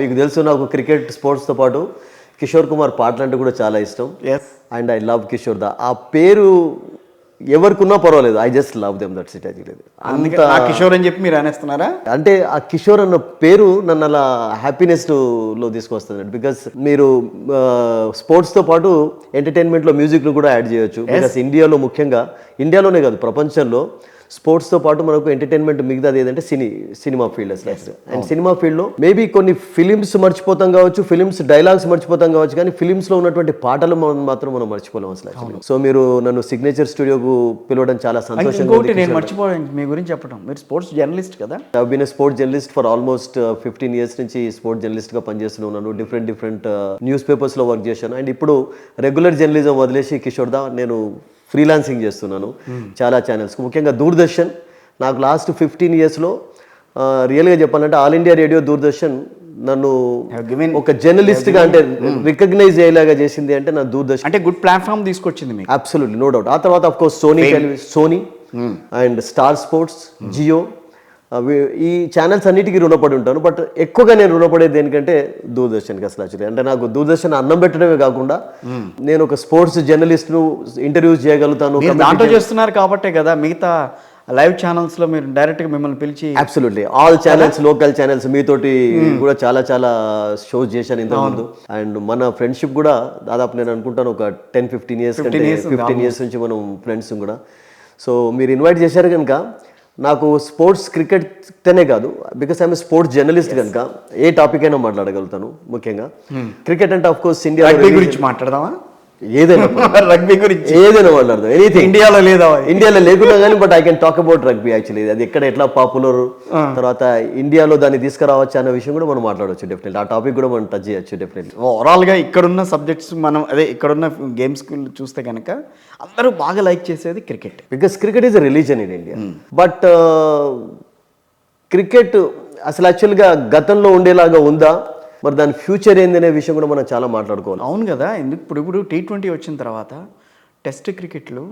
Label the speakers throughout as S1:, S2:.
S1: మీకు తెలుసు నాకు క్రికెట్ స్పోర్ట్స్తో పాటు కిషోర్ కుమార్ పాటలు అంటే కూడా చాలా ఇష్టం. అండ్ ఐ లవ్ కిషోర్ దా. ఆ పేరు ఎవరికున్నా పర్వాలేదు, I just love them, that's it.
S2: అందుకే ఆ కిషోర్ అని చెప్పి మీరు అనేస్తున్నారా?
S1: అంటే ఆ కిషోర్ అన్న పేరు నన్ను అలా హ్యాపీనెస్ లో తీసుకొస్తుంది. బికాస్ మీరు స్పోర్ట్స్తో పాటు ఎంటర్టైన్మెంట్లో మ్యూజిక్ను కూడా యాడ్ చేయొచ్చు. బికాస్ ఇండియాలో, ముఖ్యంగా ఇండియాలోనే కాదు ప్రపంచంలో స్పోర్ట్స్తో పాటు మనకు ఎంటర్టైన్మెంట్ మిగతాది ఏదంటే సినిమా ఫీల్డ్ అసలు. అండ్ సినిమా ఫీల్డ్లో మేబీ కొన్ని ఫిలిమ్స్ మర్చిపోతాం కావచ్చు, ఫిలిమ్స్ డైలాగ్స్ మర్చిపోతాం కావచ్చు, కానీ ఫిలిమ్స్లో ఉన్నటువంటి పాటలు మాత్రం మనం మర్చిపోలేం అసలు. సో మీరు నన్ను సిగ్నేచర్ స్టూడియోకు పిలవడం చాలా సంతోషంగా ఉంది.
S2: నేను మర్చిపోయాను మీ గురించి చెప్పడం, మీరు స్పోర్ట్స్ జర్నలిస్ట్ కదా?
S1: I have been a sports journalist for almost 15 years నుంచి స్పోర్ట్స్ జర్నలిస్ట్గా పనిచేస్తున్నాను. డిఫరెంట్ న్యూస్ పేపర్స్లో వర్క్ చేశాను. అండ్ ఇప్పుడు రెగ్యులర్ జర్నలిజం వదిలేసి కిషోర్ దా నేను ఫ్రీలాన్సింగ్ చేస్తున్నాను చాలా ఛానల్స్కి, ముఖ్యంగా దూరదర్శన్. నాకు లాస్ట్ 15 yearsలో రియల్గా చెప్పాలంటే ఆల్ ఇండియా రేడియో, దూరదర్శన్ నన్ను ఒక జర్నలిస్ట్గా అంటే రికగ్నైజ్ అయ్యేలాగా చేసింది అంటే నా దూరదర్శన్
S2: అంటే గుడ్ ప్లాట్ఫామ్ తీసుకొచ్చింది మీకు.
S1: Absolutely, no doubt. ఆ తర్వాత of course Sony and Star Sports, Jio, ఈ ఛానల్స్ అన్నిటికీ రుణపడి ఉంటాను. బట్ ఎక్కువగా నేను రుణపడేది దేనికంటే దూరదర్శన్కి అసలు. యాక్చువల్లీ అంటే నాకు దూరదర్శన్ అన్నం పెట్టడమే కాకుండా నేను ఒక స్పోర్ట్స్ జర్నలిస్ట్ను ఇంటర్వ్యూస్ చేయగలుగుతాను.
S2: దాంట్లో చేస్తున్నారు కాబట్టే కదా మిగతా లైవ్ ఛానల్స్లో మీరు డైరెక్ట్గా మిమ్మల్ని పిలిచి.
S1: Absolutely, all channels, local channels మీతోటి కూడా చాలా షోస్ చేశాను ఇంతకుముందు. అండ్ మన ఫ్రెండ్షిప్ కూడా దాదాపు నేను అనుకుంటాను ఒక 10-15 years నుంచి మనం ఫ్రెండ్స్ కూడా. సో మీరు ఇన్వైట్ చేశారు కనుక నాకు స్పోర్ట్స్ క్రికెట్నే కాదు, బికాస్ ఐఎమ్ స్పోర్ట్స్ జర్నలిస్ట్ కనుక ఏ టాపిక్ అయినా మాట్లాడగలుగుతాను. ముఖ్యంగా క్రికెట్ అంటే ఆఫ్ కోర్స్ ఇండియా
S2: గురించి మాట్లాడదామా?
S1: ఏదైనా
S2: రగ్బీ గురించి
S1: ఏదైనా మాట్లాడదాం, ఎనీథింగ్.
S2: ఇండియాలో లేకున్నా
S1: కానీ but I can talk about rugby. Actually అది ఎక్కడ ఎట్లా పాపులర్, తర్వాత ఇండియాలో దాన్ని తీసుకురావచ్చు అన్న విషయం కూడా మనం మాట్లాడవచ్చు. డెఫినెట్లీ ఆ టాపిక్ కూడా మనం టచ్ చేయొచ్చు. డెఫినెట్లీ
S2: ఓవరాల్గా ఇక్కడున్న సబ్జెక్ట్స్ మనం ఇక్కడున్న గేమ్స్ చూస్తే కనుక అందరూ బాగా లైక్ చేసేది cricket.
S1: Because cricket is a religion in India. But cricket అసలు యాక్చువల్గా గతంలో ఉండేలాగా ఉందా, మరి దాని ఫ్యూచర్ ఏందనే విషయం కూడా మనం చాలా మాట్లాడుకోవాలి.
S2: అవును కదా, ఎందుకు ఇప్పుడు T20 వచ్చిన తర్వాత టెస్ట్ క్రికెట్లు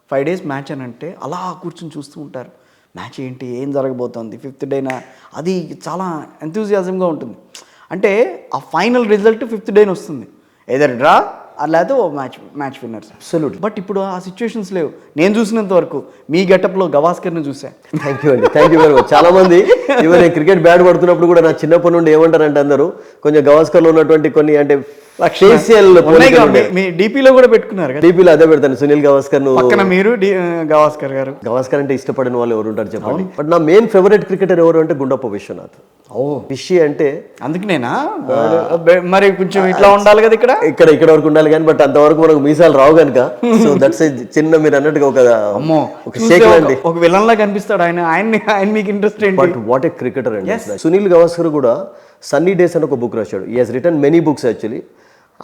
S2: 5 days మ్యాచ్ అని అంటే అలా కూర్చొని చూస్తూ ఉంటారు. మ్యాచ్ ఏంటి, ఏం జరగబోతోంది, 5th డేనా, అది చాలా ఎంతూజియాజంగా ఉంటుంది. అంటే ఆ ఫైనల్ రిజల్ట్ 5th day వస్తుంది, ఎదర్ డ్రా లేకపోతే ఓ మ్యాచ్ విన్నర్స్.
S1: అబ్సల్యూట్.
S2: బట్ ఇప్పుడు ఆ సిచ్యువేషన్స్ లేవు. నేను చూసినంత వరకు మీ గెటప్లో గవాస్కర్ని చూసాను.
S1: థ్యాంక్ యూ అండి, థ్యాంక్ యూ వెరీ మచ్. చాలా మంది ఇవన్నీ నేను క్రికెట్ బ్యాట్ పడుతున్నప్పుడు కూడా నా చిన్నప్పటి నుండి ఏమంటారంటే అందరూ కొంచెం గవాస్కర్లో ఉన్నటువంటి కొన్ని అంటే
S2: మీ డీపీలో కూడా పెట్టుకున్నారు కదా?
S1: డీపీలో అదే పెడతాను, సునీల్ గవాస్కర్.
S2: పక్కన మీరు గవాస్కర్ గారు.
S1: గవాస్కర్ అంటే ఇష్టపడిన వాళ్ళు ఎవరు ఉంటారు చెప్పండి. బట్ నా మెయిన్ ఫేవరెట్ క్రికెటర్ ఎవరు అంటే గుండప్ప విశ్వనాథ్. విషి అంటే
S2: అందుకనేనా? మరి కొంచెం ఇట్లా ఉండాలి కదా,
S1: ఇక్కడ వరకు ఉండాలి కానీ బట్ అంతవరకు మనకు మీసాలు రావు కనుక. సో దట్స్ చిన్న మీరు అన్నట్టుగా ఒక షేక్ అండి,
S2: ఒక విలన్ లా కనిపిస్తాడు ఆయన మీకు ఇంట్రెస్ట్ ఏంటి?
S1: బట్ వాట్ ఏ క్రికెటర్ అండి. సునీల్ గవాస్కర్ కూడా సన్నీ డేస్ అని ఒక బుక్ రాశాడు. He has written many books actually.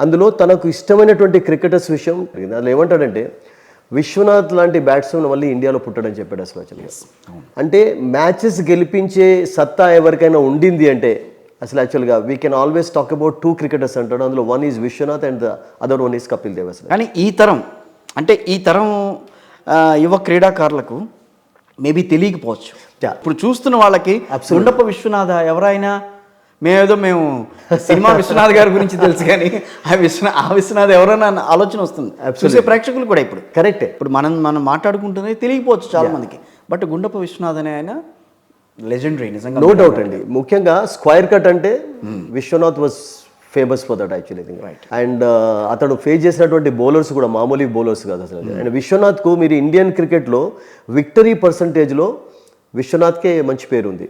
S1: అందులో తనకు ఇష్టమైనటువంటి క్రికెటర్స్ విషయం అందులో ఏమంటాడంటే విశ్వనాథ్ లాంటి బ్యాట్స్మెన్ మళ్ళీ ఇండియాలో పుట్టాడని చెప్పాడు అసలు యాక్చువల్గా. అంటే మ్యాచెస్ గెలిపించే సత్తా ఎవరికైనా ఉండింది అంటే అసలు యాక్చువల్గా we can always talk about 2 cricketers అంటాడు. అందులో one is Vishwanath and the other one is Kapil Dev. అసలు
S2: కానీ ఈ తరం యువ క్రీడాకారులకు మేబీ తెలియకపోవచ్చు. ఇప్పుడు చూస్తున్న వాళ్ళకి గుండప్ప విశ్వనాథ ఎవరైనా మేము సినిమా విశ్వనాథ్ గారి గురించి తెలుసు కానీ ఆ విశ్వనాథ్ ఎవరైనా ఆలోచన వస్తుంది చూసే ప్రేక్షకులు కూడా. ఇప్పుడు
S1: కరెక్టే,
S2: ఇప్పుడు మనం మాట్లాడుకుంటున్నది తెలియకపోవచ్చు చాలా మందికి. బట్ గుండప్ప విశ్వనాథ్ అనే ఆయన లెజెండరీ నిజంగా,
S1: నో డౌట్ అండి. ముఖ్యంగా స్క్వైర్ కట్ అంటే Vishwanath was famous for that actually. And అతడు ఫేస్ చేసినటువంటి బౌలర్స్ కూడా మామూలు బౌలర్స్ కాదు అసలు. అండ్ విశ్వనాథ్కు మీరు ఇండియన్ క్రికెట్లో విక్టరీ పర్సంటేజ్లో విశ్వనాథ్కే మంచి పేరు ఉంది.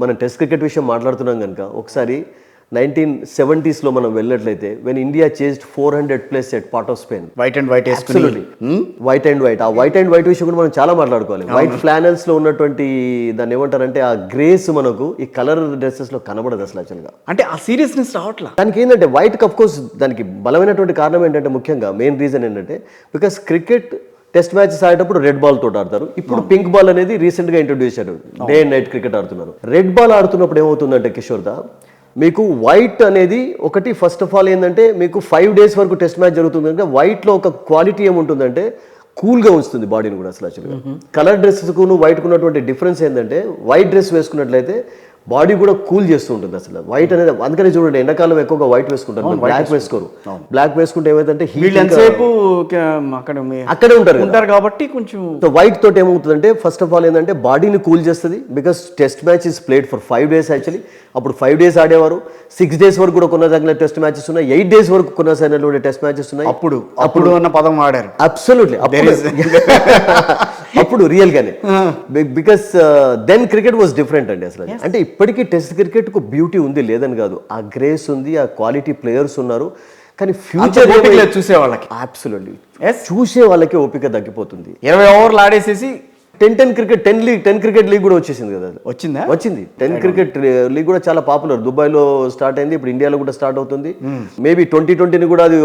S1: మనం టెస్ట్ క్రికెట్ విషయం మాట్లాడుతున్నాం కనుక ఒకసారి 1970s మనం వెళ్ళినట్లయితే when India chased 400+ at part of Spain,
S2: white and white
S1: white and white. ఆ వైట్ అండ్ వైట్ విషయం కూడా మనం చాలా మాట్లాడుకోవాలి. వైట్ ఫ్లానల్స్ లో ఉన్నటువంటి దాన్ని ఏమంటారంటే ఆ గ్రేస్ మనకు ఈ కలర్ డ్రెస్సెస్ లో కనబడదు అసలు యాక్చువల్గా.
S2: అంటే ఆ సీరియస్నెస్ రావట్లా
S1: దానికి ఏంటంటే వైట్ అఫ్ కోర్స్ దానికి బలమైనటువంటి కారణం ఏంటంటే ముఖ్యంగా మెయిన్ రీజన్ ఏంటంటే బికాస్ క్రికెట్ టెస్ట్ మ్యాచెస్ ఆడేటప్పుడు రెడ్ బాల్ తోటి ఆడతారు. ఇప్పుడు పింక్ బాల్ అనేది రీసెంట్ గా ఇంట్రొడ్యూస్ చేశారు. డే అండ్ నైట్ క్రికెట్ ఆడుతున్నారు. రెడ్ బాల్ ఆడుతున్నప్పుడు ఏమవుతుందంటే కిషోర్ దా మీకు వైట్ అనేది ఒకటి ఫస్ట్ ఆఫ్ ఆల్ ఏంటంటే మీకు 5 days వరకు టెస్ట్ మ్యాచ్ జరుగుతుంది అంటే వైట్లో ఒక క్వాలిటీ ఏముంటుందంటే కూల్గా ఉంచుతుంది బాడీని కూడా అసలు యాక్చువల్గా. కలర్ డ్రెస్కు వైట్కు ఉన్నటువంటి డిఫరెన్స్ ఏంటంటే వైట్ డ్రెస్ వేసుకున్నట్లయితే బాడీ కూడా కూల్ చేస్తూ ఉంటుంది అసలు వైట్ అనేది. అందుకని చూడండి ఎండాకాలం ఎక్కువగా వైట్ వేసుకుంటారు, బ్లాక్ వేసుకోరు. బ్లాక్ వేసుకుంటే ఏమైందంటే
S2: వీళ్ళు ఎంతసేపు అక్కడ
S1: అక్కడే ఉంటారు కదా.
S2: ఉంటారు కాబట్టి కొంచెం
S1: సో వైట్ తోటి ఏమవుతుందంటే ఫస్ట్ ఆఫ్ ఆల్ ఏంటంటే బాడీని కూల్ చేస్తుంది. Because test match is played for 5 days actually. అప్పుడు 5 days ఆడేవారు. 6 days వరకు కూడా కొనసాగిన టెస్ట్ మ్యాచెస్ ఉన్నాయి, 8 days వరకు కొనసాగిన టెస్ట్ మ్యాచెస్ ఉన్నాయి.
S2: అప్పుడు అన్న పదం వాడారు.
S1: అబ్సల్యూట్లీ అప్పుడు రియల్ గానే. Because then cricket was different అండి అసలు. అంటే ఇప్పటికీ టెస్ట్ క్రికెట్ కు బ్యూటీ ఉంది లేదని కాదు, ఆ గ్రేస్ ఉంది, ఆ క్వాలిటీ ప్లేయర్స్ ఉన్నారు. కానీ ఫ్యూచర్
S2: చూసే వాళ్ళకి
S1: అబ్సల్యూట్లీ చూసే వాళ్ళకి ఓపిక తగ్గిపోతుంది.
S2: 20 ఓవర్లు ఆడేసేసి
S1: 10 క్రికెట్ లీగ్ కూడా వచ్చేసింది కదా. వచ్చింది 10 క్రికెట్ లీగ్ కూడా చాలా పాపులర్. దుబాయ్లో స్టార్ట్ అయింది, ఇప్పుడు ఇండియాలో కూడా స్టార్ట్ అవుతుంది. మేబీ 2020 కూడా అది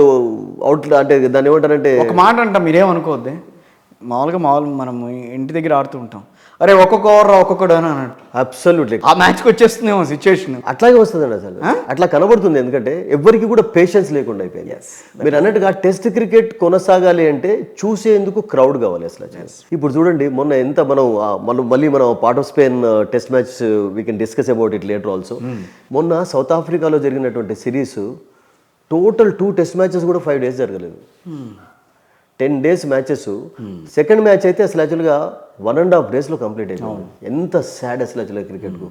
S1: అవుట్ అంటే దాన్ని ఏమంటారంటే
S2: ఒక మాట అంట, మీరేమనుకోవద్దే. మామూలుగా మనం ఇంటి దగ్గర ఆడుతూ ఉంటాం, అరే ఒక్కొక్క ఓవర్ ఒక్కొక్కడు అని అన్నట్టు.
S1: అబ్సల్యూట్లీ
S2: ఆ మ్యాచ్కి వచ్చేస్తుందేమో సిచ్యువేషన్.
S1: అట్లాగే వస్తుందండి అసలు. అట్లా కనబడుతుంది. ఎందుకంటే ఎవరికి కూడా పేషెన్స్ లేకుండా అయిపోయింది. మీరు అన్నట్టుగా టెస్ట్ క్రికెట్ కొనసాగాలి అంటే చూసేందుకు క్రౌడ్ కావాలి అసలు. ఇప్పుడు చూడండి మొన్న ఎంత మళ్ళీ మనం part of Spain test match we can discuss about it later also. మొన్న సౌత్ ఆఫ్రికాలో జరిగినటువంటి సిరీస్ టోటల్ 2 టెస్ట్ మ్యాచెస్ కూడా 5 days జరగలేదు. 10 days మ్యాచెస్. సెకండ్ మ్యాచ్ అయితే అసలు యాక్చువల్గా 1.5 days కంప్లీట్ అయిపోయింది. ఎంత సాడ్ అసలు యాక్చువల్గా క్రికెట్కు.